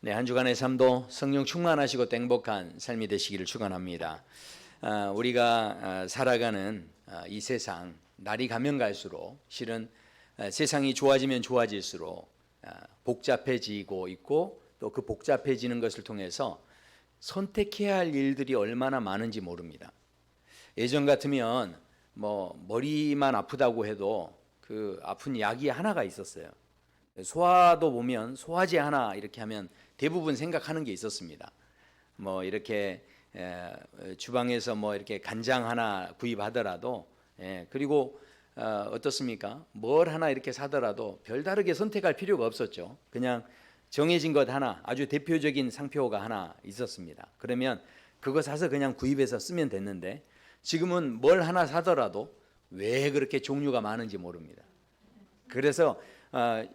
네, 한 주간의 삶도 성령 충만하시고 또 행복한 삶이 되시기를 축원합니다. 우리가 살아가는 이 세상, 날이 가면 갈수록 실은 세상이 좋아지면 좋아질수록 복잡해지고 있고, 또 그 복잡해지는 것을 통해서 선택해야 할 일들이 얼마나 많은지 모릅니다. 예전 같으면 머리만 아프다고 해도 그 아픈 약이 하나가 있었어요. 소화도 보면 소화제 하나 이렇게 하면 대부분 생각하는 게 있었습니다. 이렇게 주방에서 이렇게 간장 하나 구입하더라도, 그리고 어떻습니까? 뭘 하나 이렇게 사더라도 별다르게 선택할 필요가 없었죠. 그냥 정해진 것 하나, 아주 대표적인 상표가 하나 있었습니다. 그러면 그거 사서 그냥 구입해서 쓰면 됐는데, 지금은 뭘 하나 사더라도 왜 그렇게 종류가 많은지 모릅니다. 그래서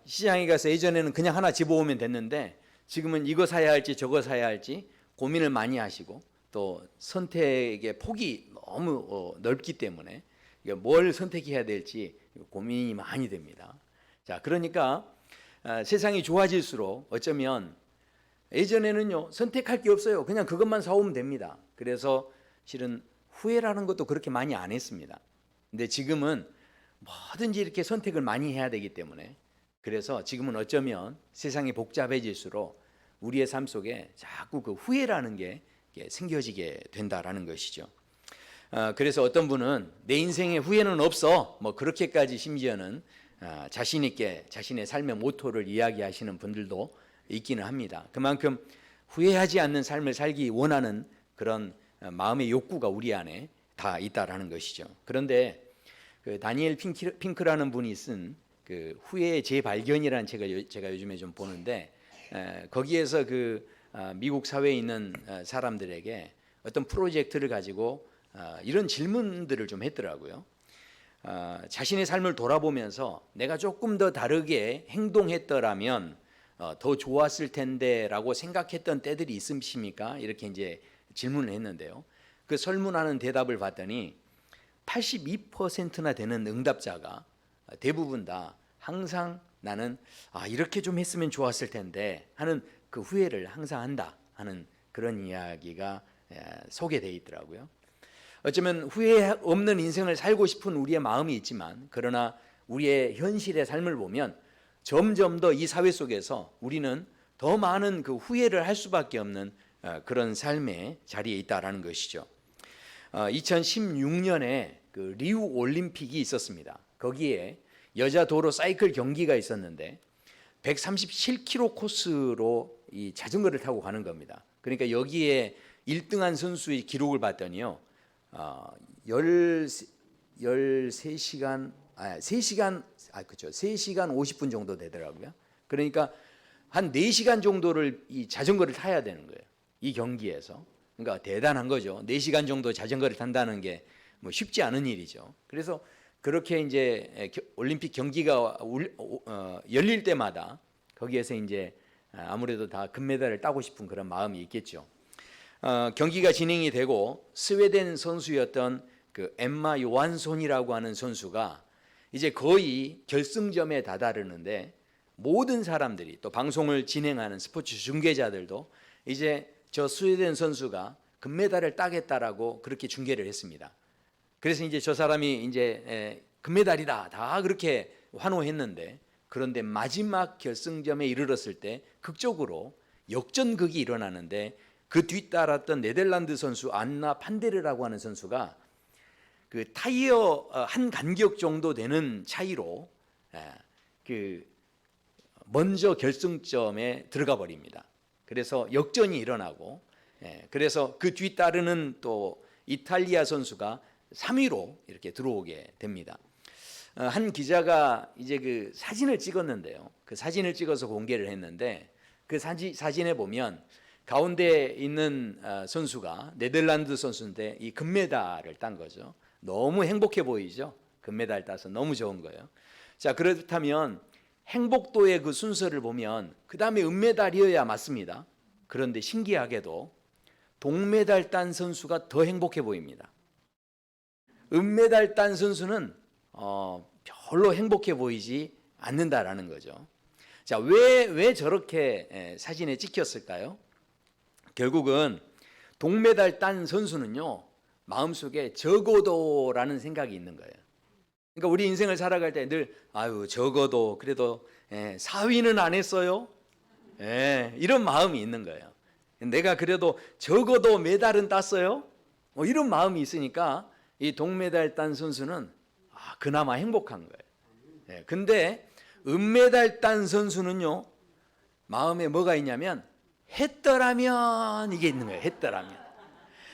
시장에 가서 예전에는 그냥 하나 집어오면 됐는데, 지금은 이거 사야 할지 저거 사야 할지 고민을 많이 하시고, 또 선택의 폭이 너무 넓기 때문에 뭘 선택해야 될지 고민이 많이 됩니다. 자, 그러니까 세상이 좋아질수록 어쩌면 예전에는요, 선택할 게 없어요. 그냥 그것만 사오면 됩니다. 그래서 실은 후회라는 것도 그렇게 많이 안 했습니다. 근데 지금은 뭐든지 이렇게 선택을 많이 해야 되기 때문에, 그래서 지금은 어쩌면 세상이 복잡해질수록 우리의 삶 속에 자꾸 그 후회라는 게 생겨지게 된다라는 것이죠. 그래서 어떤 분은 내 인생에 후회는 없어, 그렇게까지 심지어는 자신 있게 자신의 삶의 모토를 이야기하시는 분들도 있기는 합니다. 그만큼 후회하지 않는 삶을 살기 원하는 그런 마음의 욕구가 우리 안에 다 있다라는 것이죠. 그런데 그 다니엘 핑크라는 분이 쓴 그 후회의 재발견이라는 책을 제가 요즘에 좀 보는데, 거기에서 그 미국 사회에 있는 사람들에게 어떤 프로젝트를 가지고 이런 질문들을 좀 했더라고요. 자신의 삶을 돌아보면서 내가 조금 더 다르게 행동했더라면 더 좋았을 텐데라고 생각했던 때들이 있으십니까? 이렇게 이제 질문을 했는데요. 그 설문하는 대답을 봤더니 82%나 되는 응답자가 대부분 다 항상 나는 이렇게 좀 했으면 좋았을 텐데 하는 그 후회를 항상 한다 하는 그런 이야기가 소개되어 있더라고요. 어쩌면 후회 없는 인생을 살고 싶은 우리의 마음이 있지만, 그러나 우리의 현실의 삶을 보면 점점 더 이 사회 속에서 우리는 더 많은 그 후회를 할 수밖에 없는 그런 삶의 자리에 있다라는 것이죠. 2016년에 그 리우 올림픽이 있었습니다. 거기에 여자 도로 사이클 경기가 있었는데 137km 코스로 이 자전거를 타고 가는 겁니다. 그러니까 여기에 1등한 선수의 기록을 봤더니요, 3시간 50분 정도 되더라고요. 그러니까 한 4시간 정도를 이 자전거를 타야 되는 거예요, 이 경기에서. 그러니까 대단한 거죠. 4시간 정도 자전거를 탄다는 게 쉽지 않은 일이죠. 그래서 그렇게 이제 올림픽 경기가 열릴 때마다 거기에서 이제 아무래도 다 금메달을 따고 싶은 그런 마음이 있겠죠. 경기가 진행이 되고 스웨덴 선수였던 그 엠마 요한손이라고 하는 선수가 이제 거의 결승점에 다다르는데, 모든 사람들이, 또 방송을 진행하는 스포츠 중계자들도 이제 저 스웨덴 선수가 금메달을 따겠다라고 그렇게 중계를 했습니다. 그래서 이제 저 사람이 이제 금메달이다 다 그렇게 환호했는데, 그런데 마지막 결승점에 이르렀을 때 극적으로 역전극이 일어나는데, 그 뒤따랐던 네덜란드 선수 안나 판데르라고 하는 선수가 그 타이어 한 간격 정도 되는 차이로 그 먼저 결승점에 들어가 버립니다. 그래서 역전이 일어나고, 그래서 그 뒤따르는 또 이탈리아 선수가 3위로 이렇게 들어오게 됩니다. 한 기자가 이제 그 사진을 찍었는데요, 그 사진을 찍어서 공개를 했는데, 그 사진에 보면 가운데 있는 선수가 네덜란드 선수인데 이 금메달을 딴 거죠. 너무 행복해 보이죠? 금메달 따서 너무 좋은 거예요. 자, 그렇다면 행복도의 그 순서를 보면 그 다음에 은메달이어야 맞습니다. 그런데 신기하게도 동메달 딴 선수가 더 행복해 보입니다. 은메달 딴 선수는 별로 행복해 보이지 않는다라는 거죠. 자, 왜 저렇게 사진에 찍혔을까요? 결국은 동메달 딴 선수는요, 마음속에 적어도라는 생각이 있는 거예요. 그러니까 우리 인생을 살아갈 때 늘 적어도 그래도 4위는 안 했어요. 이런 마음이 있는 거예요. 내가 그래도 적어도 메달은 땄어요. 이런 마음이 있으니까 이 동메달 딴 선수는 그나마 행복한 거예요. 근데 은메달 딴 선수는요, 마음에 뭐가 있냐면 했더라면 이게 있는 거예요. 했더라면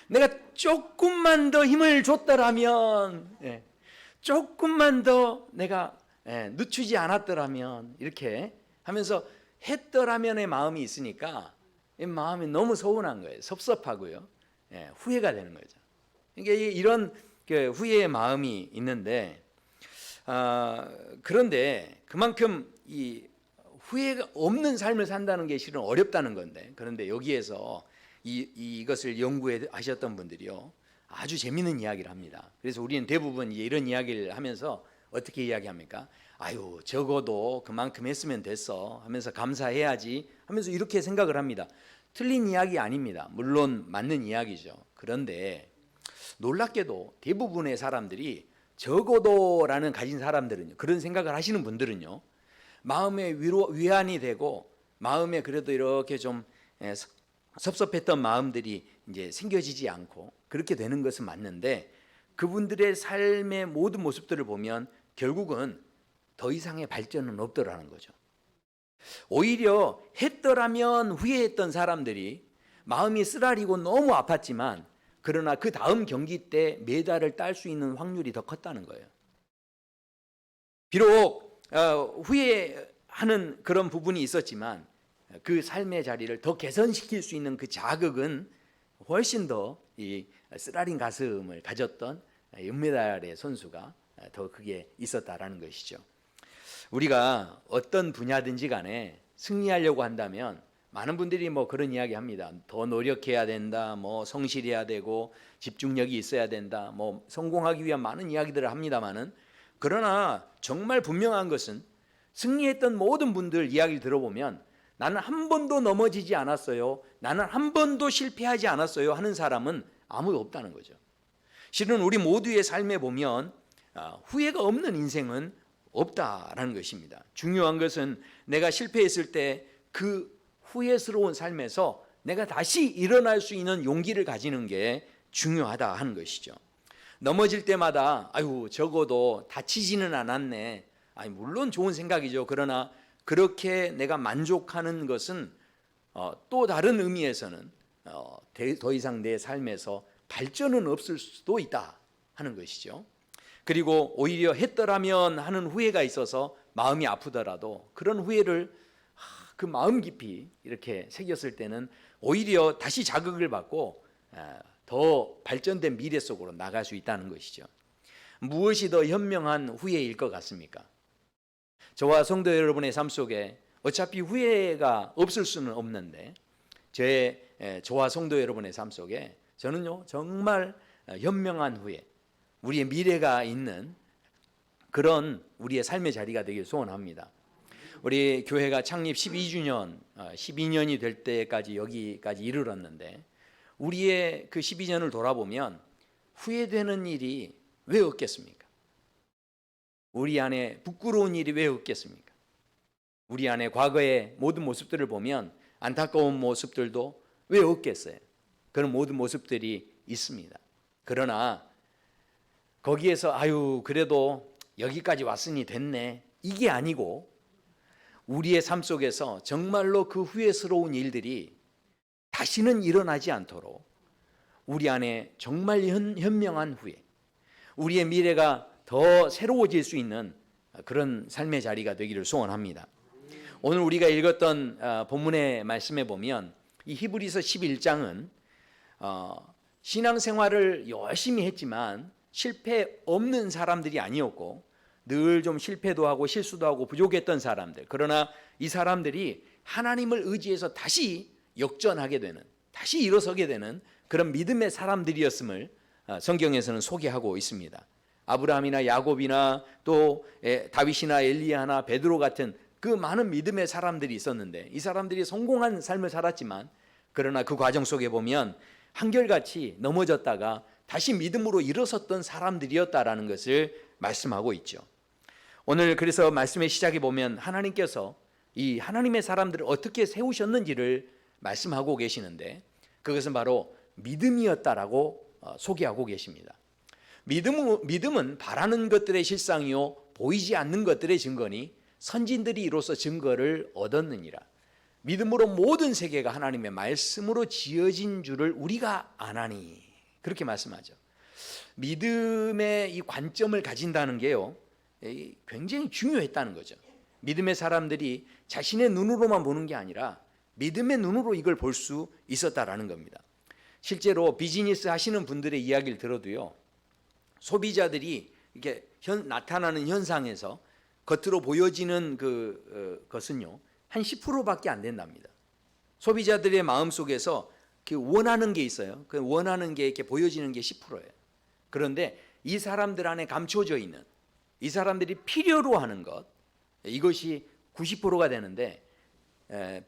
내가 조금만 더 힘을 줬더라면, 조금만 더 내가 늦추지 않았더라면, 이렇게 하면서 했더라면의 마음이 있으니까 이 마음이 너무 서운한 거예요. 섭섭하고요. 후회가 되는 거죠. 그러니까 이런 후회의 마음이 있는데, 그런데 그만큼 이 후회가 없는 삶을 산다는 게 실은 어렵다는 건데, 그런데 여기에서 이것을 연구하셨던 분들이요, 아주 재미있는 이야기를 합니다. 그래서 우리는 대부분 이런 이야기를 하면서 어떻게 이야기합니까? 적어도 그만큼 했으면 됐어 하면서 감사해야지 하면서 이렇게 생각을 합니다. 틀린 이야기 아닙니다. 물론 맞는 이야기죠. 그런데 놀랍게도 대부분의 사람들이 적어도라는 가진 사람들은요, 그런 생각을 하시는 분들은요, 마음에 위안이 되고 마음에 그래도 이렇게 좀 섭섭했던 마음들이 이제 생겨지지 않고 그렇게 되는 것은 맞는데, 그분들의 삶의 모든 모습들을 보면 결국은 더 이상의 발전은 없더라는 거죠. 오히려 했더라면 후회했던 사람들이 마음이 쓰라리고 너무 아팠지만, 그러나 그 다음 경기 때 메달을 딸 수 있는 확률이 더 컸다는 거예요. 비록 후회하는 그런 부분이 있었지만 그 삶의 자리를 더 개선시킬 수 있는 그 자극은 훨씬 더 이 쓰라린 가슴을 가졌던 은메달의 선수가 더 크게 있었다라는 것이죠. 우리가 어떤 분야든지 간에 승리하려고 한다면 많은 분들이 그런 이야기 합니다. 더 노력해야 된다, 성실해야 되고 집중력이 있어야 된다, 성공하기 위한 많은 이야기들을 합니다만은, 그러나 정말 분명한 것은 승리했던 모든 분들 이야기를 들어보면 나는 한 번도 넘어지지 않았어요, 나는 한 번도 실패하지 않았어요 하는 사람은 아무도 없다는 거죠. 실은 우리 모두의 삶에 보면 후회가 없는 인생은 없다라는 것입니다. 중요한 것은 내가 실패했을 때 그 후회스러운 삶에서 내가 다시 일어날 수 있는 용기를 가지는 게 중요하다 하는 것이죠. 넘어질 때마다 적어도 다치지는 않았네, 물론 좋은 생각이죠. 그러나 그렇게 내가 만족하는 것은 또 다른 의미에서는 더 이상 내 삶에서 발전은 없을 수도 있다 하는 것이죠. 그리고 오히려 했더라면 하는 후회가 있어서 마음이 아프더라도 그런 후회를 그 마음 깊이 이렇게 새겼을 때는 오히려 다시 자극을 받고 더 발전된 미래 속으로 나갈 수 있다는 것이죠. 무엇이 더 현명한 후회일 것 같습니까? 저와 성도 여러분의 삶 속에 어차피 후회가 없을 수는 없는데, 저와 성도 여러분의 삶 속에 저는요, 정말 현명한 후회, 우리의 미래가 있는 그런 우리의 삶의 자리가 되길 소원합니다. 우리 교회가 창립 12년이 될 때까지 여기까지 이르렀는데, 우리의 그 12년을 돌아보면 후회되는 일이 왜 없겠습니까? 우리 안에 부끄러운 일이 왜 없겠습니까? 우리 안에 과거의 모든 모습들을 보면 안타까운 모습들도 왜 없겠어요? 그런 모든 모습들이 있습니다. 그러나 거기에서 그래도 여기까지 왔으니 됐네, 이게 아니고 우리의 삶 속에서 정말로 그 후회스러운 일들이 다시는 일어나지 않도록 우리 안에 정말 현명한 후회, 우리의 미래가 더 새로워질 수 있는 그런 삶의 자리가 되기를 소원합니다. 오늘 우리가 읽었던 본문의 말씀에 보면 이 히브리서 11장은 신앙생활을 열심히 했지만 실패 없는 사람들이 아니었고 늘 좀 실패도 하고 실수도 하고 부족했던 사람들, 그러나 이 사람들이 하나님을 의지해서 다시 역전하게 되는, 다시 일어서게 되는 그런 믿음의 사람들이었음을 성경에서는 소개하고 있습니다. 아브라함이나 야곱이나 또 다윗이나 엘리야나 베드로 같은 그 많은 믿음의 사람들이 있었는데 이 사람들이 성공한 삶을 살았지만 그러나 그 과정 속에 보면 한결같이 넘어졌다가 다시 믿음으로 일어섰던 사람들이었다라는 것을 말씀하고 있죠. 오늘 그래서 말씀의 시작에 보면 하나님께서 이 하나님의 사람들을 어떻게 세우셨는지를 말씀하고 계시는데 그것은 바로 믿음이었다라고 소개하고 계십니다. 믿음은 바라는 것들의 실상이요 보이지 않는 것들의 증거니 선진들이 이로써 증거를 얻었느니라. 믿음으로 모든 세계가 하나님의 말씀으로 지어진 줄을 우리가 아나니 그렇게 말씀하죠. 믿음의 이 관점을 가진다는 게요 굉장히 중요했다는 거죠. 믿음의 사람들이 자신의 눈으로만 보는 게 아니라 믿음의 눈으로 이걸 볼 수 있었다라는 겁니다. 실제로 비즈니스 하시는 분들의 이야기를 들어도요 소비자들이 이렇게 나타나는 현상에서 겉으로 보여지는 것은요 한 10%밖에 안 된답니다. 소비자들의 마음 속에서 원하는 게 있어요. 그 원하는 게 이렇게 보여지는 게 10%예요. 그런데 이 사람들 안에 감춰져 있는 이 사람들이 필요로 하는 것 이것이 90%가 되는데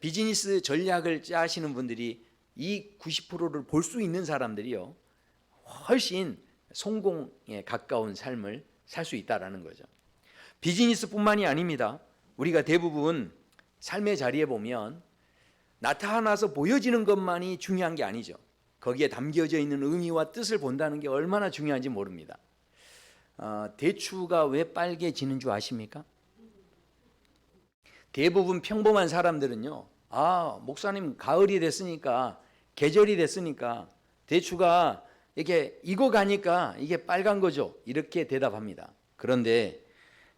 비즈니스 전략을 짜시는 분들이 이 90%를 볼 수 있는 사람들이요 훨씬 성공에 가까운 삶을 살 수 있다라는 거죠. 비즈니스뿐만이 아닙니다. 우리가 대부분 삶의 자리에 보면 나타나서 보여지는 것만이 중요한 게 아니죠. 거기에 담겨져 있는 의미와 뜻을 본다는 게 얼마나 중요한지 모릅니다. 대추가 왜 빨개지는 줄 아십니까? 대부분 평범한 사람들은요 목사님 가을이 됐으니까 계절이 됐으니까 대추가 이렇게 익어가니까 이게 빨간 거죠 이렇게 대답합니다. 그런데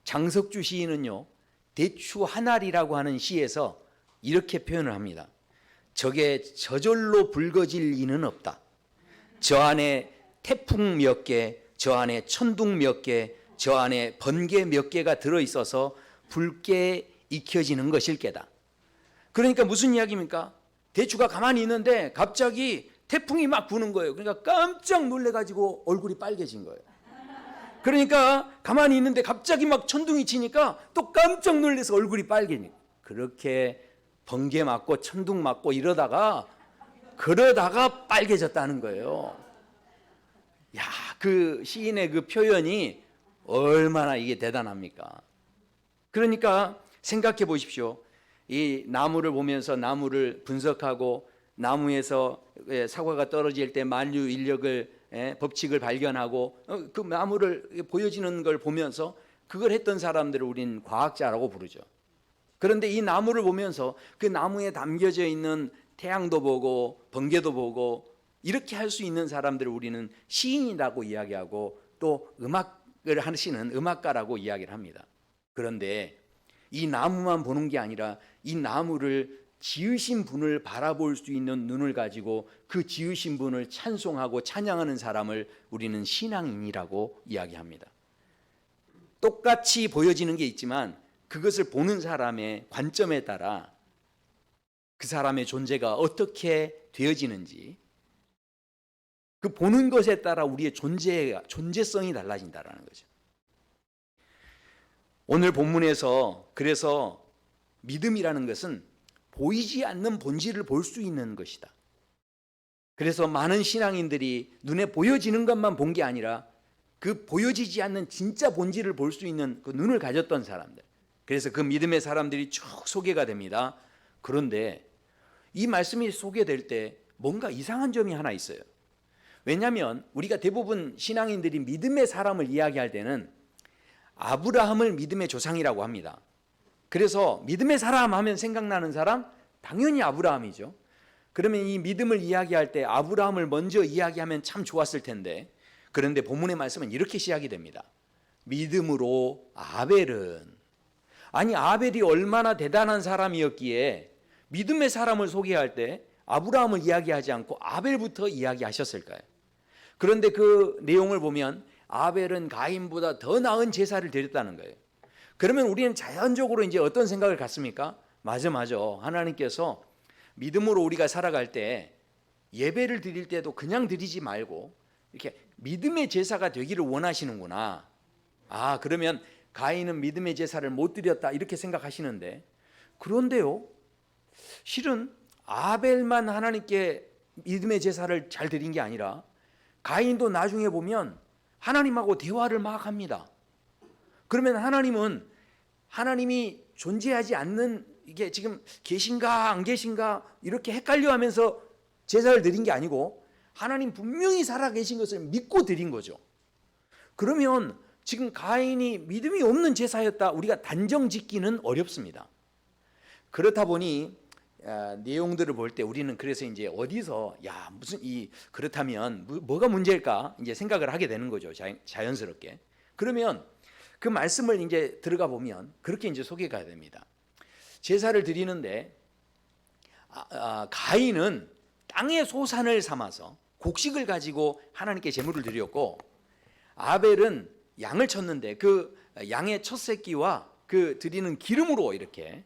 장석주 시인은요 대추 한 알이라고 하는 시에서 이렇게 표현을 합니다. 저게 저절로 붉어질 리는 없다. 저 안에 태풍 몇 개, 저 안에 천둥 몇 개, 저 안에 번개 몇 개가 들어있어서 붉게 익혀지는 것일 게다. 그러니까 무슨 이야기입니까? 대추가 가만히 있는데 갑자기 태풍이 막 부는 거예요. 그러니까 깜짝 놀래가지고 얼굴이 빨개진 거예요. 그러니까 가만히 있는데 갑자기 막 천둥이 치니까 또 깜짝 놀라서 얼굴이 빨개지니까 그렇게 번개 맞고 천둥 맞고 그러다가 빨개졌다는 거예요. 야, 그 시인의 그 표현이 얼마나 이게 대단합니까? 그러니까 생각해 보십시오. 이 나무를 보면서 나무를 분석하고 나무에서 사과가 떨어질 때 만류 인력을 법칙을 발견하고 그 나무를 보여지는 걸 보면서 그걸 했던 사람들을 우리는 과학자라고 부르죠. 그런데 이 나무를 보면서 그 나무에 담겨져 있는 태양도 보고 번개도 보고 이렇게 할 수 있는 사람들을 우리는 시인이라고 이야기하고 또 음악을 하시는 음악가라고 이야기를 합니다. 그런데 이 나무만 보는 게 아니라 이 나무를 지으신 분을 바라볼 수 있는 눈을 가지고 그 지으신 분을 찬송하고 찬양하는 사람을 우리는 신앙인이라고 이야기합니다. 똑같이 보여지는 게 있지만 그것을 보는 사람의 관점에 따라 그 사람의 존재가 어떻게 되어지는지 그 보는 것에 따라 우리의 존재성이 달라진다는 거죠. 오늘 본문에서 그래서 믿음이라는 것은 보이지 않는 본질을 볼 수 있는 것이다. 그래서 많은 신앙인들이 눈에 보여지는 것만 본 게 아니라 그 보여지지 않는 진짜 본질을 볼 수 있는 그 눈을 가졌던 사람들. 그래서 그 믿음의 사람들이 쭉 소개가 됩니다. 그런데 이 말씀이 소개될 때 뭔가 이상한 점이 하나 있어요. 왜냐하면 우리가 대부분 신앙인들이 믿음의 사람을 이야기할 때는 아브라함을 믿음의 조상이라고 합니다. 그래서 믿음의 사람 하면 생각나는 사람 당연히 아브라함이죠. 그러면 이 믿음을 이야기할 때 아브라함을 먼저 이야기하면 참 좋았을 텐데 그런데 본문의 말씀은 이렇게 시작이 됩니다. 믿음으로 아벨이 얼마나 대단한 사람이었기에 믿음의 사람을 소개할 때 아브라함을 이야기하지 않고 아벨부터 이야기하셨을까요? 그런데 그 내용을 보면 아벨은 가인보다 더 나은 제사를 드렸다는 거예요. 그러면 우리는 자연적으로 이제 어떤 생각을 갖습니까? 맞아. 하나님께서 믿음으로 우리가 살아갈 때 예배를 드릴 때도 그냥 드리지 말고 이렇게 믿음의 제사가 되기를 원하시는구나. 그러면 가인은 믿음의 제사를 못 드렸다 이렇게 생각하시는데, 그런데요, 실은 아벨만 하나님께 믿음의 제사를 잘 드린 게 아니라 가인도 나중에 보면 하나님하고 대화를 막 합니다. 그러면 하나님은 하나님이 존재하지 않는, 이게 지금 계신가 안 계신가 이렇게 헷갈려하면서 제사를 드린 게 아니고 하나님 분명히 살아계신 것을 믿고 드린 거죠. 그러면 지금 가인이 믿음이 없는 제사였다 우리가 단정 짓기는 어렵습니다. 그렇다 보니 내용들을 볼 때 우리는 그래서 이제 어디서 무슨 그렇다면 뭐가 문제일까 이제 생각을 하게 되는 거죠. 자연스럽게. 그러면 그 말씀을 이제 들어가 보면 그렇게 이제 소개가 됩니다. 제사를 드리는데 가인은 땅의 소산을 삼아서 곡식을 가지고 하나님께 제물을 드렸고, 아벨은 양을 쳤는데 그 양의 첫 새끼와 그 드리는 기름으로 이렇게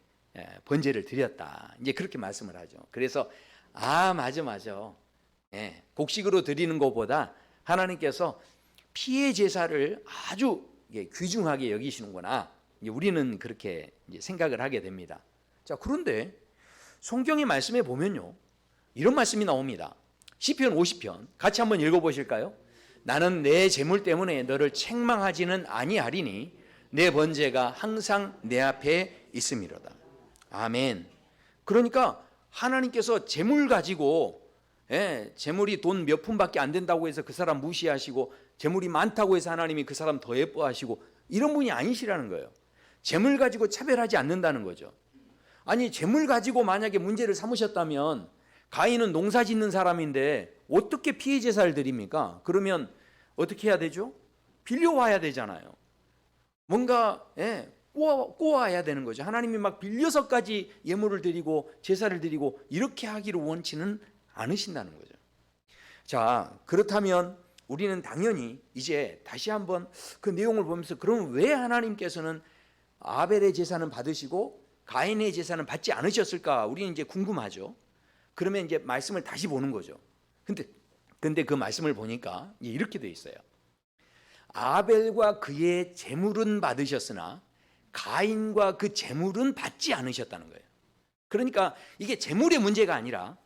번제를 드렸다. 이제 그렇게 말씀을 하죠. 그래서 맞아. 곡식으로 드리는 것보다 하나님께서 피의 제사를 아주 귀중하게 여기시는구나. 우리는 그렇게 생각을 하게 됩니다. 자, 그런데 성경의 말씀에 보면요, 이런 말씀이 나옵니다. 시편 50편 같이 한번 읽어보실까요? 나는 내 재물 때문에 너를 책망하지는 아니하리니 내 번제가 항상 내 앞에 있음이로다. 아멘. 그러니까 하나님께서 재물 가지고 재물이 돈 몇 푼밖에 안 된다고 해서 그 사람 무시하시고, 재물이 많다고 해서 하나님이 그 사람 더 예뻐하시고, 이런 분이 아니시라는 거예요. 재물 가지고 차별하지 않는다는 거죠. 아니, 재물 가지고 만약에 문제를 삼으셨다면 가인은 농사 짓는 사람인데 어떻게 피해 제사를 드립니까? 그러면 어떻게 해야 되죠? 빌려와야 되잖아요. 뭔가 꼬아야 되는 거죠. 하나님이 막 빌려서까지 예물을 드리고 제사를 드리고 이렇게 하기를 원치는 않으신다는 거죠. 자, 그렇다면 우리는 당연히 이제 다시 한번 그 내용을 보면서, 그럼 왜 하나님께서는 아벨의 제사는 받으시고 가인의 제사는 받지 않으셨을까? 우리는 이제 궁금하죠. 그러면 이제 말씀을 다시 보는 거죠. 근데 그 말씀을 보니까 이렇게 돼 있어요. 아벨과 그의 제물은 받으셨으나 가인과 그 제물은 받지 않으셨다는 거예요. 그러니까 이게 제물의 문제가 아니라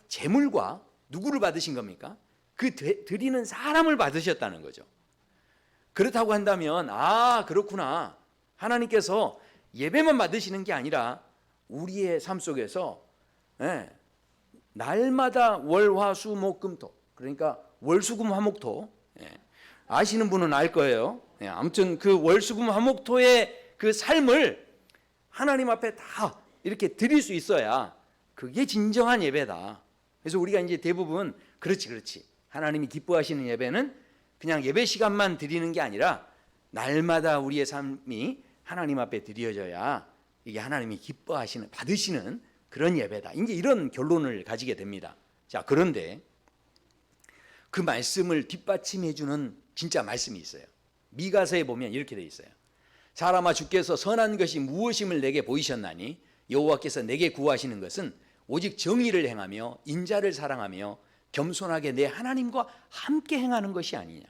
제물과 누구를 받으신 겁니까? 그 드리는 사람을 받으셨다는 거죠. 그렇다고 한다면 그렇구나. 하나님께서 예배만 받으시는 게 아니라 우리의 삶 속에서 날마다 월화수목금토, 그러니까 월수금화목토, 아시는 분은 알 거예요. 아무튼 그 월수금화목토의 그 삶을 하나님 앞에 다 이렇게 드릴 수 있어야 그게 진정한 예배다. 그래서 우리가 이제 대부분 그렇지 하나님이 기뻐하시는 예배는 그냥 예배 시간만 드리는 게 아니라 날마다 우리의 삶이 하나님 앞에 드려져야 이게 하나님이 기뻐하시는, 받으시는 그런 예배다. 이제 이런 결론을 가지게 됩니다. 자, 그런데 그 말씀을 뒷받침해 주는 진짜 말씀이 있어요. 미가서에 보면 이렇게 돼 있어요. 사람아, 주께서 선한 것이 무엇임을 내게 보이셨나니 여호와께서 내게 구하시는 것은 오직 정의를 행하며 인자를 사랑하며 겸손하게 내 하나님과 함께 행하는 것이 아니냐.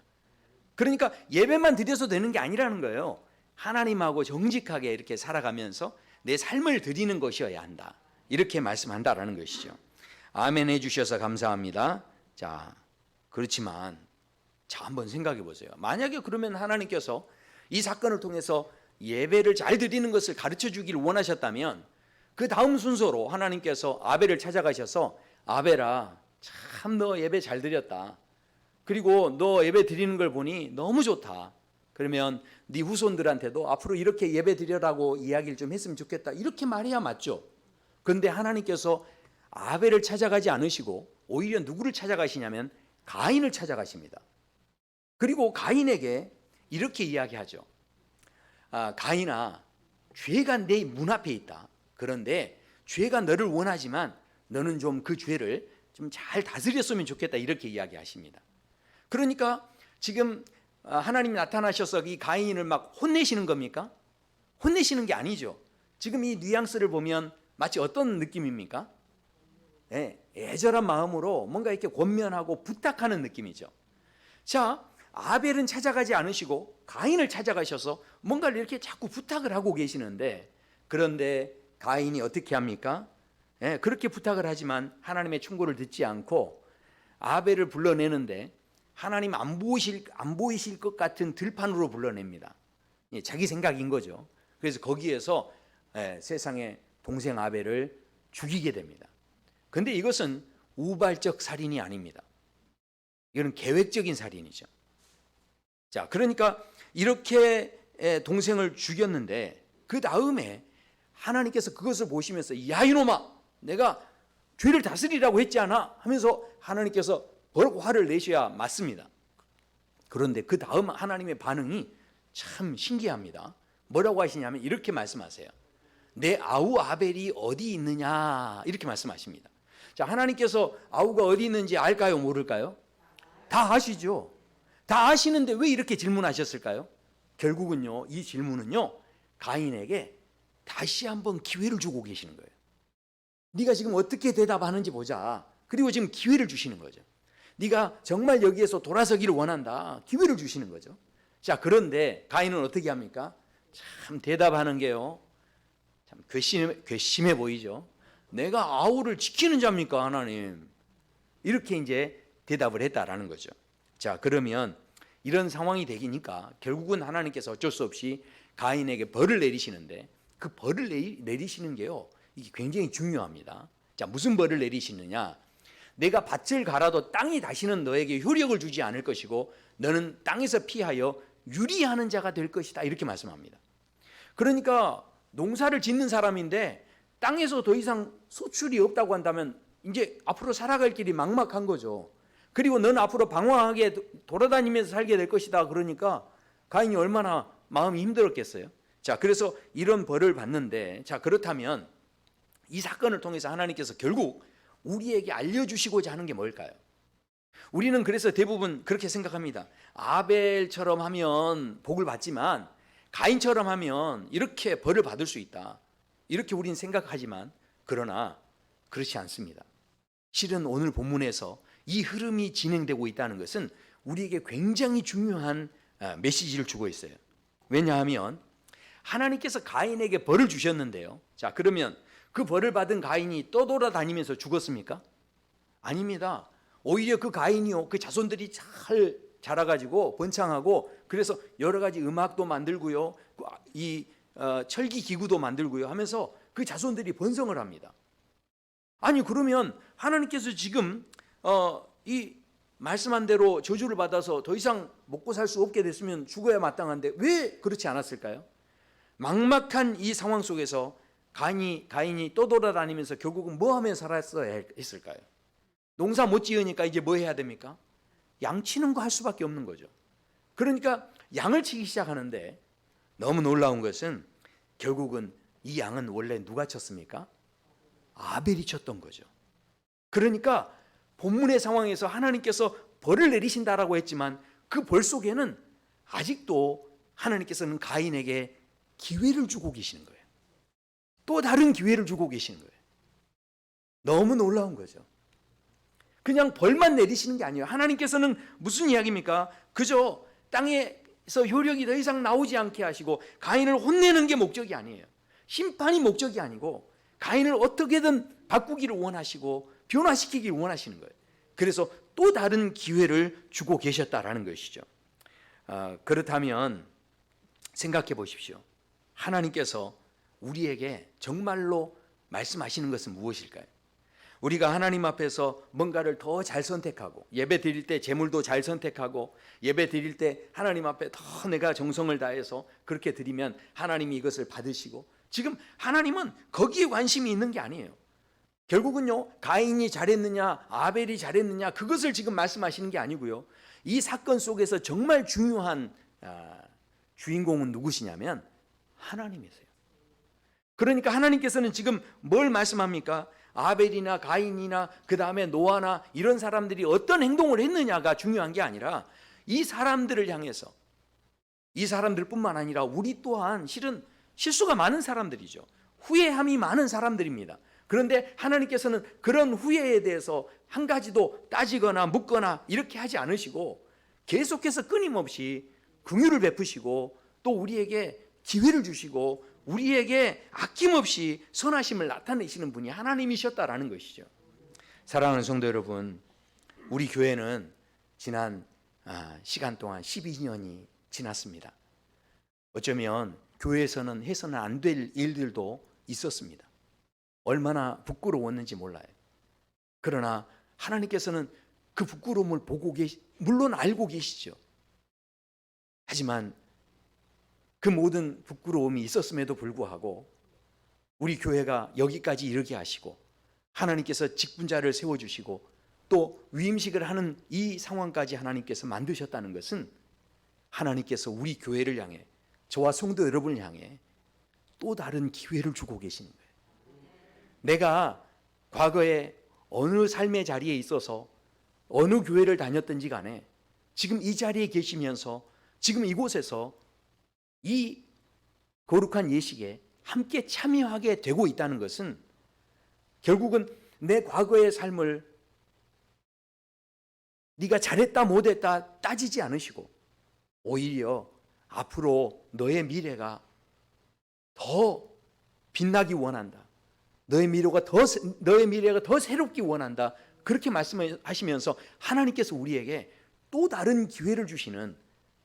그러니까 예배만 드려서 되는 게 아니라는 거예요. 하나님하고 정직하게 이렇게 살아가면서 내 삶을 드리는 것이어야 한다. 이렇게 말씀한다라는 것이죠. 아멘 해주셔서 감사합니다. 자, 그렇지만 한번 생각해 보세요. 만약에 그러면 하나님께서 이 사건을 통해서 예배를 잘 드리는 것을 가르쳐 주기를 원하셨다면 그 다음 순서로 하나님께서 아벨을 찾아가셔서, 아벨아, 참 너 예배 잘 드렸다. 그리고 너 예배 드리는 걸 보니 너무 좋다. 그러면 네 후손들한테도 앞으로 이렇게 예배 드려라고 이야기를 좀 했으면 좋겠다. 이렇게 말해야 맞죠. 그런데 하나님께서 아벨을 찾아가지 않으시고 오히려 누구를 찾아가시냐면 가인을 찾아가십니다. 그리고 가인에게 이렇게 이야기하죠. 가인아, 죄가 내 문 앞에 있다. 그런데 죄가 너를 원하지만 너는 좀 그 죄를 좀 잘 다스렸으면 좋겠다. 이렇게 이야기하십니다. 그러니까 지금 하나님이 나타나셔서 이 가인을 막 혼내시는 겁니까? 혼내시는 게 아니죠. 지금 이 뉘앙스를 보면 마치 어떤 느낌입니까? 애절한 마음으로 뭔가 이렇게 권면하고 부탁하는 느낌이죠. 자, 아벨은 찾아가지 않으시고 가인을 찾아가셔서 뭔가를 이렇게 자꾸 부탁을 하고 계시는데, 그런데 가인이 어떻게 합니까? 그렇게 부탁을 하지만 하나님의 충고를 듣지 않고 아벨을 불러내는데 하나님 안 보이실 것 같은 들판으로 불러냅니다. 자기 생각인 거죠. 그래서 거기에서 세상의 동생 아벨을 죽이게 됩니다. 근데 이것은 우발적 살인이 아닙니다. 이건 계획적인 살인이죠. 자, 그러니까 이렇게 동생을 죽였는데 그 다음에 하나님께서 그것을 보시면서 야 이놈아, 내가 죄를 다스리라고 했지 않아? 하면서 하나님께서 버럭 화를 내셔야 맞습니다. 그런데 그 다음 하나님의 반응이 참 신기합니다. 뭐라고 하시냐면 이렇게 말씀하세요. 내 아우 아벨이 어디 있느냐, 이렇게 말씀하십니다. 자, 하나님께서 아우가 어디 있는지 알까요, 모를까요? 다 아시죠. 다 아시는데 왜 이렇게 질문하셨을까요? 결국은요, 이 질문은요, 가인에게 다시 한번 기회를 주고 계시는 거예요. 네가 지금 어떻게 대답하는지 보자. 그리고 지금 기회를 주시는 거죠. 네가 정말 여기에서 돌아서기를 원한다. 기회를 주시는 거죠. 자, 그런데 가인은 어떻게 합니까? 참 대답하는 게요, 참 괘씸해 보이죠. 내가 아우를 지키는 자입니까, 하나님? 이렇게 이제 대답을 했다라는 거죠. 자, 그러면 이런 상황이 되기니까 결국은 하나님께서 어쩔 수 없이 가인에게 벌을 내리시는데, 그 벌을 내리시는 게요, 이게 굉장히 중요합니다. 자, 무슨 벌을 내리시느냐? 내가 밭을 갈아도 땅이 다시는 너에게 효력을 주지 않을 것이고 너는 땅에서 피하여 유리하는 자가 될 것이다, 이렇게 말씀합니다. 그러니까 농사를 짓는 사람인데 땅에서 더 이상 소출이 없다고 한다면 이제 앞으로 살아갈 길이 막막한 거죠. 그리고 넌 앞으로 방황하게 돌아다니면서 살게 될 것이다. 그러니까 가인이 얼마나 마음이 힘들었겠어요. 자, 그래서 이런 벌을 받는데, 자, 그렇다면 이 사건을 통해서 하나님께서 결국 우리에게 알려주시고자 하는 게 뭘까요? 우리는 그래서 대부분 그렇게 생각합니다. 아벨처럼 하면 복을 받지만 가인처럼 하면 이렇게 벌을 받을 수 있다, 이렇게 우리는 생각하지만, 그러나 그렇지 않습니다. 실은 오늘 본문에서 이 흐름이 진행되고 있다는 것은 우리에게 굉장히 중요한 메시지를 주고 있어요. 왜냐하면 하나님께서 가인에게 벌을 주셨는데요, 자, 그러면 그 벌을 받은 가인이 떠돌아다니면서 죽었습니까? 아닙니다. 오히려 그 가인이요, 그 자손들이 잘 자라가지고 번창하고, 그래서 여러 가지 음악도 만들고요, 이 철기 기구도 만들고요 하면서 그 자손들이 번성을 합니다. 아니, 그러면 하나님께서 지금 이 말씀한 대로 저주를 받아서 더 이상 먹고 살 수 없게 됐으면 죽어야 마땅한데 왜 그렇지 않았을까요? 막막한 이 상황 속에서 가인이 떠돌아다니면서 결국은 뭐 하며 살았어야 했을까요? 농사 못 지으니까 이제 뭐 해야 됩니까? 양 치는 거 할 수밖에 없는 거죠. 그러니까 양을 치기 시작하는데 너무 놀라운 것은 결국은 이 양은 원래 누가 쳤습니까? 아벨이 쳤던 거죠. 그러니까 본문의 상황에서 하나님께서 벌을 내리신다라고 했지만 그 벌 속에는 아직도 하나님께서는 가인에게 기회를 주고 계시는 거예요. 또 다른 기회를 주고 계시는 거예요. 너무 놀라운 거죠. 그냥 벌만 내리시는 게 아니에요. 하나님께서는 무슨 이야기입니까? 그저 땅에서 효력이 더 이상 나오지 않게 하시고 가인을 혼내는 게 목적이 아니에요. 심판이 목적이 아니고 가인을 어떻게든 바꾸기를 원하시고 변화시키기를 원하시는 거예요. 그래서 또 다른 기회를 주고 계셨다라는 것이죠. 그렇다면 생각해 보십시오. 하나님께서 우리에게 정말로 말씀하시는 것은 무엇일까요? 우리가 하나님 앞에서 뭔가를 더 잘 선택하고, 예배 드릴 때 재물도 잘 선택하고, 예배 드릴 때 하나님 앞에 더 내가 정성을 다해서 그렇게 드리면 하나님이 이것을 받으시고, 지금 하나님은 거기에 관심이 있는 게 아니에요. 결국은요, 가인이 잘했느냐 아벨이 잘했느냐 그것을 지금 말씀하시는 게 아니고요, 이 사건 속에서 정말 중요한 주인공은 누구시냐면 하나님이세요. 그러니까 하나님께서는 지금 뭘 말씀합니까? 아벨이나 가인이나 그 다음에 노아나 이런 사람들이 어떤 행동을 했느냐가 중요한 게 아니라 이 사람들을 향해서, 이 사람들뿐만 아니라 우리 또한 실은 실수가 많은 사람들이죠. 후회함이 많은 사람들입니다. 그런데 하나님께서는 그런 후회에 대해서 한 가지도 따지거나 묻거나 이렇게 하지 않으시고 계속해서 끊임없이 긍휼을 베푸시고 또 우리에게 기회를 주시고 우리에게 아낌없이 선하심을 나타내시는 분이 하나님이셨다라는 것이죠. 사랑하는 성도 여러분, 우리 교회는 지난 시간 동안 12년이 지났습니다. 어쩌면 교회에서는 해서는 안 될 일들도 있었습니다. 얼마나 부끄러웠는지 몰라요. 그러나 하나님께서는 그 부끄러움을 물론 알고 계시죠. 하지만 그 모든 부끄러움이 있었음에도 불구하고 우리 교회가 여기까지 이르게 하시고 하나님께서 직분자를 세워주시고 또 위임식을 하는 이 상황까지 하나님께서 만드셨다는 것은 하나님께서 우리 교회를 향해 저와 성도 여러분을 향해 또 다른 기회를 주고 계시는 거예요. 내가 과거에 어느 삶의 자리에 있어서 어느 교회를 다녔든지 간에 지금 이 자리에 계시면서 지금 이곳에서 이 거룩한 예식에 함께 참여하게 되고 있다는 것은 결국은 내 과거의 삶을 네가 잘했다 못했다 따지지 않으시고 오히려 앞으로 너의 미래가 더 빛나기 원한다. 너의 미래가 더 새롭기 원한다. 그렇게 말씀하시면서 하나님께서 우리에게 또 다른 기회를 주시는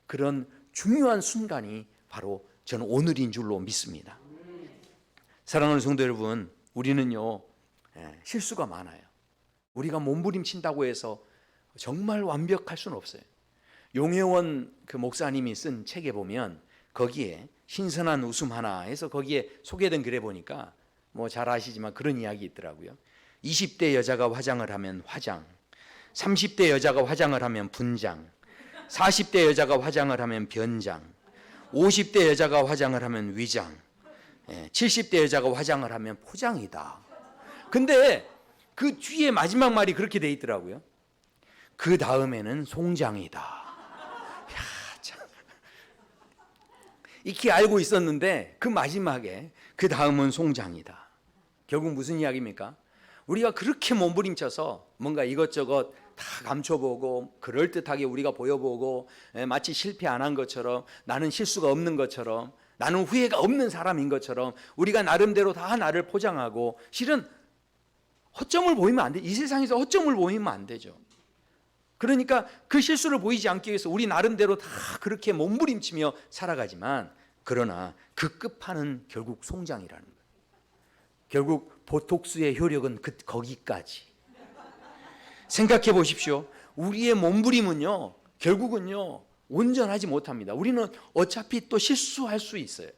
그런 중요한 순간이 바로 저는 오늘인 줄로 믿습니다. 사랑하는 성도 여러분, 우리는요 실수가 많아요. 우리가 몸부림친다고 해서 정말 완벽할 수는 없어요. 용혜원 그 목사님이 쓴 책에 보면 거기에 신선한 웃음 하나 해서 거기에 소개된 글에 보니까 뭐 잘 아시지만 그런 이야기 있더라고요. 20대 여자가 화장을 하면 화장, 30대 여자가 화장을 하면 분장, 40대 여자가 화장을 하면 변장, 50대 여자가 화장을 하면 위장, 70대 여자가 화장을 하면 포장이다. 근데 그 뒤에 마지막 말이 그렇게 돼 있더라고요. 그 다음에는 송장이다. 야, 참. 익히 알고 있었는데 그 마지막에 그 다음은 송장이다. 결국 무슨 이야기입니까? 우리가 그렇게 몸부림쳐서 뭔가 이것저것 다 감춰보고 그럴듯하게 우리가 보여보고 마치 실패 안 한 것처럼 나는 실수가 없는 것처럼 나는 후회가 없는 사람인 것처럼 우리가 나름대로 다 나를 포장하고 실은 허점을 보이면 안 돼. 이 세상에서 허점을 보이면 안 되죠. 그러니까 그 실수를 보이지 않기 위해서 우리 나름대로 다 그렇게 몸부림치며 살아가지만 그러나 그 끝판은 결국 송장이라는 거예요. 결국 보톡스의 효력은 거기까지. 생각해 보십시오. 우리의 몸부림은요 결국은요 온전하지 못합니다. 우리는 어차피 또 실수할 수 있어요.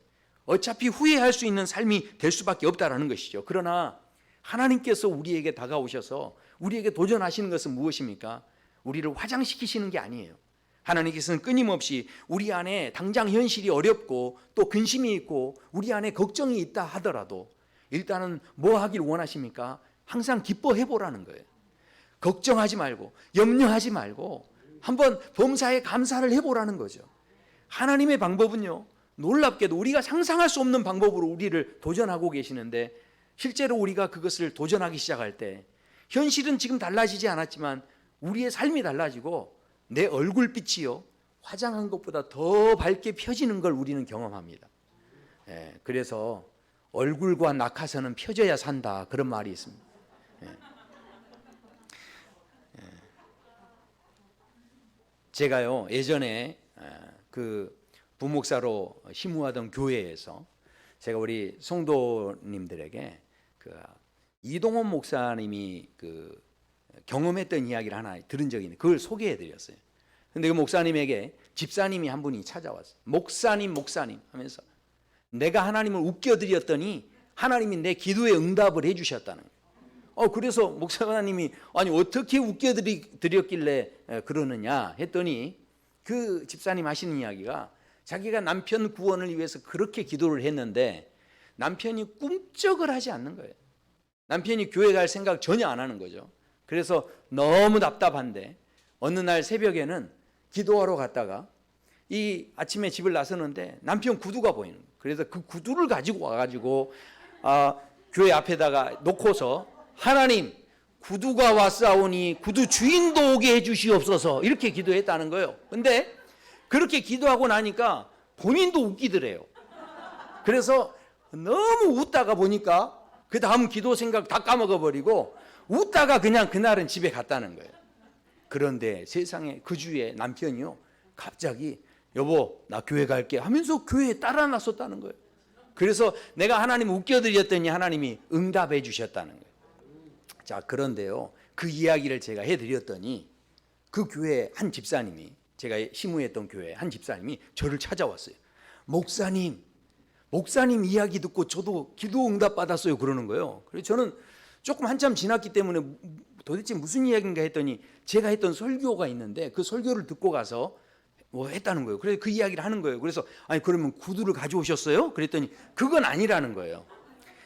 어차피 후회할 수 있는 삶이 될 수밖에 없다라는 것이죠. 그러나 하나님께서 우리에게 다가오셔서 우리에게 도전하시는 것은 무엇입니까? 우리를 화장시키시는 게 아니에요. 하나님께서는 끊임없이 우리 안에 당장 현실이 어렵고 또 근심이 있고 우리 안에 걱정이 있다 하더라도 일단은 뭐 하길 원하십니까? 항상 기뻐해 보라는 거예요. 걱정하지 말고 염려하지 말고 한번 범사에 감사를 해보라는 거죠. 하나님의 방법은요 놀랍게도 우리가 상상할 수 없는 방법으로 우리를 도전하고 계시는데 실제로 우리가 그것을 도전하기 시작할 때 현실은 지금 달라지지 않았지만 우리의 삶이 달라지고 내 얼굴빛이요 화장한 것보다 더 밝게 펴지는 걸 우리는 경험합니다. 그래서 얼굴과 낙하산은 펴져야 산다 그런 말이 있습니다. 제가요 예전에 그 부목사로 심우하던 교회에서 제가 우리 성도님들에게 그 이동원 목사님이 그 경험했던 이야기를 하나 들은 적이 있는데 그걸 소개해 드렸어요. 근데 그 목사님에게 집사님이 한 분이 찾아왔어요. 목사님 하면서 내가 하나님을 웃겨드렸더니 하나님이 내 기도에 응답을 해주셨다는 거예요. 그래서 목사님이 아니 어떻게 웃겨드렸길래 그러느냐 했더니 그 집사님 하시는 이야기가 자기가 남편 구원을 위해서 그렇게 기도를 했는데 남편이 꿈쩍을 하지 않는 거예요. 남편이 교회 갈 생각 전혀 안 하는 거죠. 그래서 너무 답답한데 어느 날 새벽에는 기도하러 갔다가 이 아침에 집을 나서는데 남편 구두가 보이는 거예요. 그래서 그 구두를 가지고 와가지고 교회 앞에다가 놓고서 하나님 구두가 왔사오니 구두 주인도 오게 해주시옵소서 이렇게 기도했다는 거예요. 근데 그렇게 기도하고 나니까 본인도 웃기더래요. 그래서 너무 웃다가 보니까 그 다음 기도 생각 다 까먹어버리고 웃다가 그냥 그날은 집에 갔다는 거예요. 그런데 세상에 그 주에 남편이요 갑자기 여보 나 교회 갈게 하면서 교회에 따라 나섰다는 거예요. 그래서 내가 하나님 웃겨드렸더니 하나님이 응답해 주셨다는 거예요. 자, 그런데요 그 이야기를 제가 해드렸더니 그 교회 한 집사님이, 제가 시무했던 교회 한 집사님이 저를 찾아왔어요. 목사님 이야기 듣고 저도 기도 응답 받았어요 그러는 거예요. 그래서 저는 조금 한참 지났기 때문에 도대체 무슨 이야기인가 했더니 제가 했던 설교가 있는데 그 설교를 듣고 가서 뭐 했다는 거예요. 그래서 그 이야기를 하는 거예요. 그래서 아니 그러면 구두를 가져오셨어요? 그랬더니 그건 아니라는 거예요.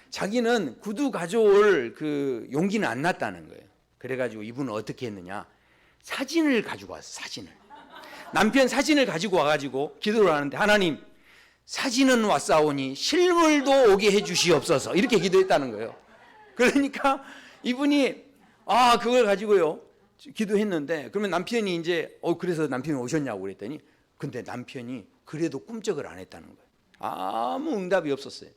자기는 구두 가져올 그 용기는 안 났다는 거예요. 그래가지고 이분은 어떻게 했느냐, 사진을 가지고 왔어요. 사진을. 남편 사진을 가지고 와가지고 기도를 하는데 하나님 사진은 왔사오니 실물도 오게 해주시옵소서 이렇게 기도했다는 거예요. 그러니까 이분이 그걸 가지고요 기도했는데, 그러면 남편이 이제 그래서 남편이 오셨냐고 그랬더니 근데 남편이 그래도 꿈쩍을 안 했다는 거예요. 아무 응답이 없었어요.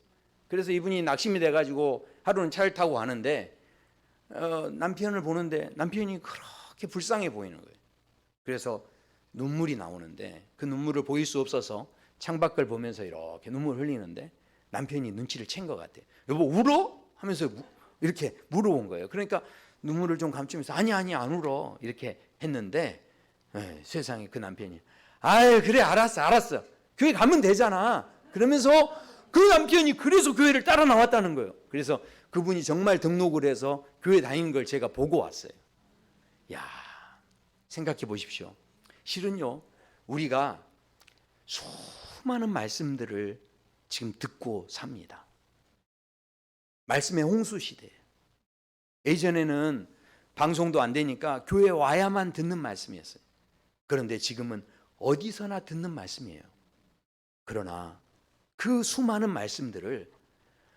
그래서 이분이 낙심이 돼가지고 하루는 차를 타고 가는데 남편을 보는데 남편이 그렇게 불쌍해 보이는 거예요. 그래서 눈물이 나오는데 그 눈물을 보일 수 없어서 창밖을 보면서 이렇게 눈물 흘리는데 남편이 눈치를 챈 것 같아요. 여보 울어? 하면서 이렇게 물어본 거예요. 그러니까 눈물을 좀 감추면서 아니 안 울어 이렇게 했는데 세상에 그 남편이 아유 그래 알았어 교회 가면 되잖아 그러면서 그 남편이 그래서 교회를 따라 나왔다는 거예요. 그래서 그분이 정말 등록을 해서 교회 다니는 걸 제가 보고 왔어요. 야, 생각해 보십시오. 실은요 우리가 수많은 말씀들을 지금 듣고 삽니다. 말씀의 홍수 시대예요. 예전에는 방송도 안 되니까 교회 와야만 듣는 말씀이었어요. 그런데 지금은 어디서나 듣는 말씀이에요. 그러나 그 수많은 말씀들을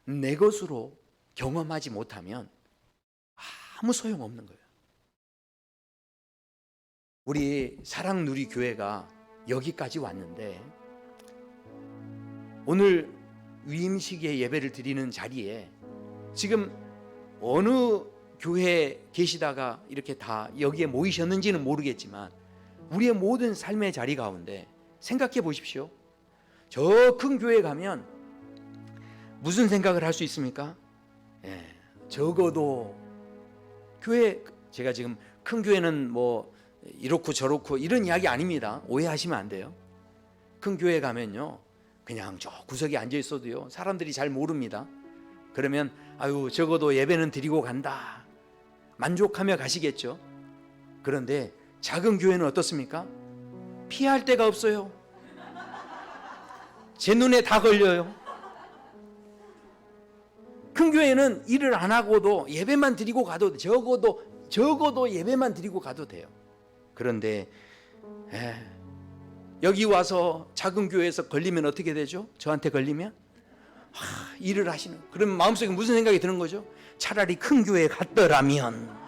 내 것으로 경험하지 못하면 아무 소용없는 거예요. 우리 사랑누리 교회가 여기까지 왔는데 오늘 위임식의 예배를 드리는 자리에 지금 어느 교회에 계시다가 이렇게 다 여기에 모이셨는지는 모르겠지만 우리의 모든 삶의 자리 가운데 생각해 보십시오. 저 큰 교회 가면 무슨 생각을 할 수 있습니까? 적어도 교회, 제가 지금 큰 교회는 뭐 이렇고 저렇고 이런 이야기 아닙니다. 오해하시면 안 돼요. 큰 교회 가면요 그냥 저 구석에 앉아 있어도요 사람들이 잘 모릅니다. 그러면 아유 적어도 예배는 드리고 간다 만족하며 가시겠죠. 그런데 작은 교회는 어떻습니까? 피할 데가 없어요. 제 눈에 다 걸려요. 큰 교회는 일을 안 하고도 예배만 드리고 가도 적어도 예배만 드리고 가도 돼요. 그런데 여기 와서 작은 교회에서 걸리면 어떻게 되죠? 저한테 걸리면 일을 하시는, 그러면 마음속에 무슨 생각이 드는 거죠? 차라리 큰 교회에 갔더라면.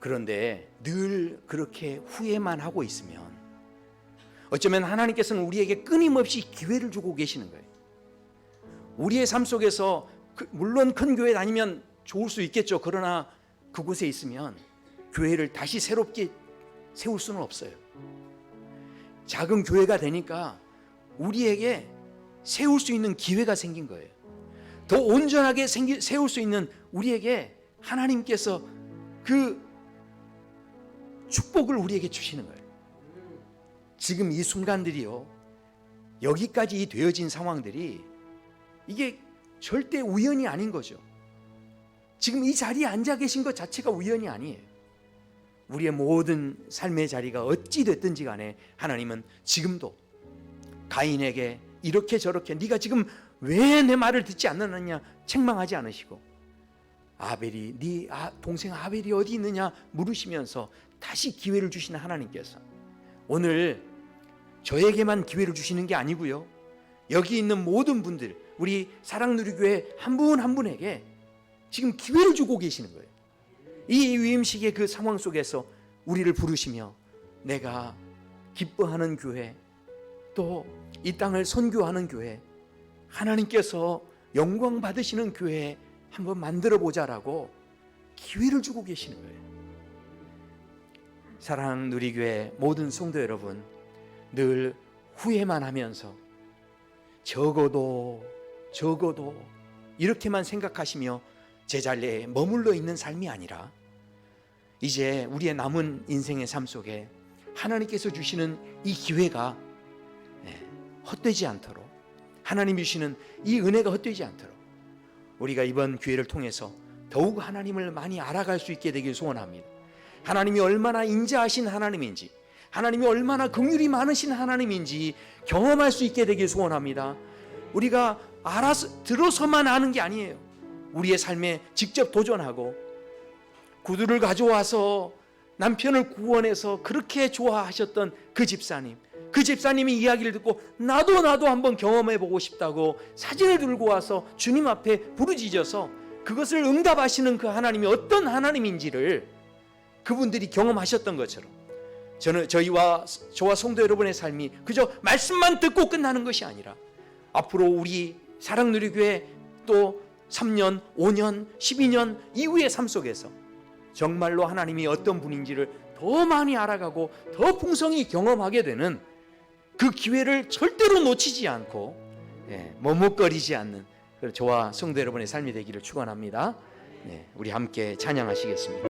그런데 늘 그렇게 후회만 하고 있으면 어쩌면 하나님께서는 우리에게 끊임없이 기회를 주고 계시는 거예요. 우리의 삶 속에서 물론 큰 교회 다니면 좋을 수 있겠죠. 그러나 그곳에 있으면 교회를 다시 새롭게 세울 수는 없어요. 작은 교회가 되니까 우리에게 세울 수 있는 기회가 생긴 거예요. 더 온전하게 세울 수 있는 우리에게 하나님께서 그 축복을 우리에게 주시는 거예요. 지금 이 순간들이요, 여기까지 되어진 상황들이 이게 절대 우연이 아닌 거죠. 지금 이 자리에 앉아 계신 것 자체가 우연이 아니에요. 우리의 모든 삶의 자리가 어찌 됐든지 간에 하나님은 지금도 가인에게 이렇게 저렇게 네가 지금 왜 내 말을 듣지 않느냐 책망하지 않으시고, 아벨이 네 동생 아벨이 어디 있느냐 물으시면서 다시 기회를 주시는 하나님께서 오늘 저에게만 기회를 주시는 게 아니고요, 여기 있는 모든 분들, 우리 사랑누리교회 한 분 한 분에게 지금 기회를 주고 계시는 거예요. 이 위임식의 그 상황 속에서 우리를 부르시며 내가 기뻐하는 교회, 또 이 땅을 선교하는 교회, 하나님께서 영광 받으시는 교회 한번 만들어 보자라고 기회를 주고 계시는 거예요. 사랑누리교회 모든 성도 여러분, 늘 후회만 하면서 적어도 이렇게만 생각하시며 제자리에 머물러 있는 삶이 아니라 이제 우리의 남은 인생의 삶 속에 하나님께서 주시는 이 기회가 헛되지 않도록, 하나님이 주시는 이 은혜가 헛되지 않도록 우리가 이번 기회를 통해서 더욱 하나님을 많이 알아갈 수 있게 되길 소원합니다. 하나님이 얼마나 인자하신 하나님인지, 하나님이 얼마나 긍휼이 많으신 하나님인지 경험할 수 있게 되길 소원합니다. 우리가 알아서 들어서만 아는 게 아니에요. 우리의 삶에 직접 도전하고 구두를 가져와서 남편을 구원해서 그렇게 좋아하셨던 그 집사님이 이야기를 듣고 나도 한번 경험해 보고 싶다고 사진을 들고 와서 주님 앞에 부르짖어서 그것을 응답하시는 그 하나님이 어떤 하나님인지를 그분들이 경험하셨던 것처럼 저와 성도 여러분의 삶이 그저 말씀만 듣고 끝나는 것이 아니라 앞으로 우리 사랑누리교회 또 3년, 5년, 12년 이후의 삶 속에서 정말로 하나님이 어떤 분인지를 더 많이 알아가고 더 풍성히 경험하게 되는 그 기회를 절대로 놓치지 않고 머뭇거리지 않는 저와 성도 여러분의 삶이 되기를 축원합니다. 우리 함께 찬양하시겠습니다.